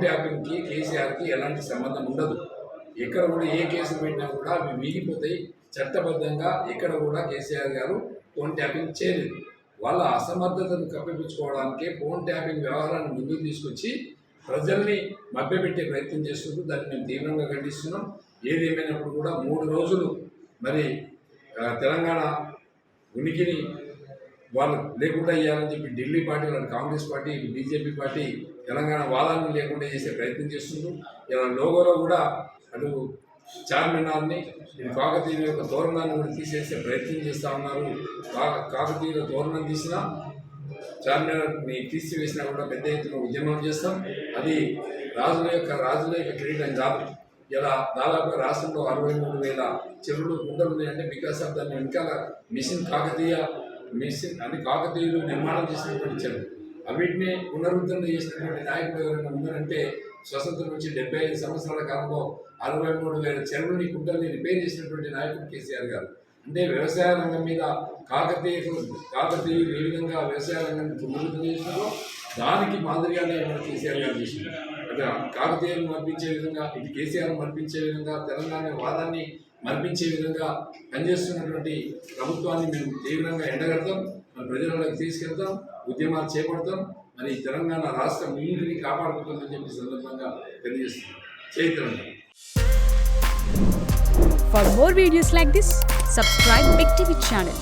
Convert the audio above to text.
ట్యాపింగ్కి కేసీఆర్కి ఎలాంటి సంబంధం ఉండదు. ఎక్కడ కూడా ఏ కేసులు పెట్టినా కూడా అవి వీగిపోతాయి. చట్టబద్ధంగా ఎక్కడ కూడా కేసీఆర్ గారు ఫోన్ ట్యాపింగ్ చేయలేదు. వాళ్ళ అసమర్థతను కప్పిపుచ్చుకోవడానికే ఫోన్ ట్యాపింగ్ వ్యవహారాన్ని ముందుకు తీసుకొచ్చి ప్రజల్ని మభ్యపెట్టే ప్రయత్నం చేస్తున్నారు. దాన్ని మేము తీవ్రంగా ఖండిస్తున్నాం. ఏది ఏమైనప్పుడు కూడా 3 రోజులు మరి తెలంగాణ ఉనికిని వాళ్ళు లేకుండా చేయాలని చెప్పి ఢిల్లీ పార్టీ, వాళ్ళు Congress party, BJP party Telangana వాదాన్ని లేకుండా చేసే ప్రయత్నం చేస్తున్నారు. ఇలా లోగోలో కూడా అటు చార్మినార్ని, కాకతీయుల యొక్క తోరణాన్ని కూడా తీసేసే ప్రయత్నం చేస్తూ ఉన్నారు. కాకతీయుల తోరణం తీసినా, చార్మినార్ని తీసివేసినా కూడా పెద్ద ఎత్తున ఉద్యమం చేస్తాం. అది రాజుల యొక్క కిరీటం కాదు. ఇలా దాదాపు రాష్ట్రంలో 63,000 చెరువులు కుంటలు ఉన్నాయంటే బికాస్ ఆఫ్ దాని వెనకాల మిషన్ అని కాకతీయులు నిర్మాణం చేసినటువంటి చెరువు. అవిటిని పునరుద్ధరణ చేసినటువంటి నాయకుడు ఎవరైనా ఉన్నారంటే స్వతంత్రం నుంచి 75 సంవత్సరాల కాలంలో 63,000 చెరువుని కుంటల్ని రిపేర్ చేసినటువంటి నాయకుడు కేసీఆర్ గారు. అంటే వ్యవసాయ రంగం మీద కాకతీయులు ఏ విధంగా వ్యవసాయ రంగాన్ని పునరుద్ధరణ చేసినారో దానికి మాదిరిగానే మన కేసీఆర్ గారు చేసినారు. అంటే కాకతీయులను మర్పించే విధంగా, ఇటు కేసీఆర్ మర్పించే విధంగా, తెలంగాణ వాదాన్ని మర్పించే విధంగా పనిచేస్తున్నటువంటి ప్రభుత్వాన్ని మేము తీవ్రంగా ఎండగడతాం. మన ప్రజలకు తీసుకెళ్తాం, ఉద్యమాలు చేపడతాం. మరి తెలంగాణ రాష్ట్రం నీటిని కాపాడుకుంటుందని చెప్పి సందర్భంగా తెలియజేస్తున్నాం. Chaitanya. For more videos like this, subscribe Big TV channel.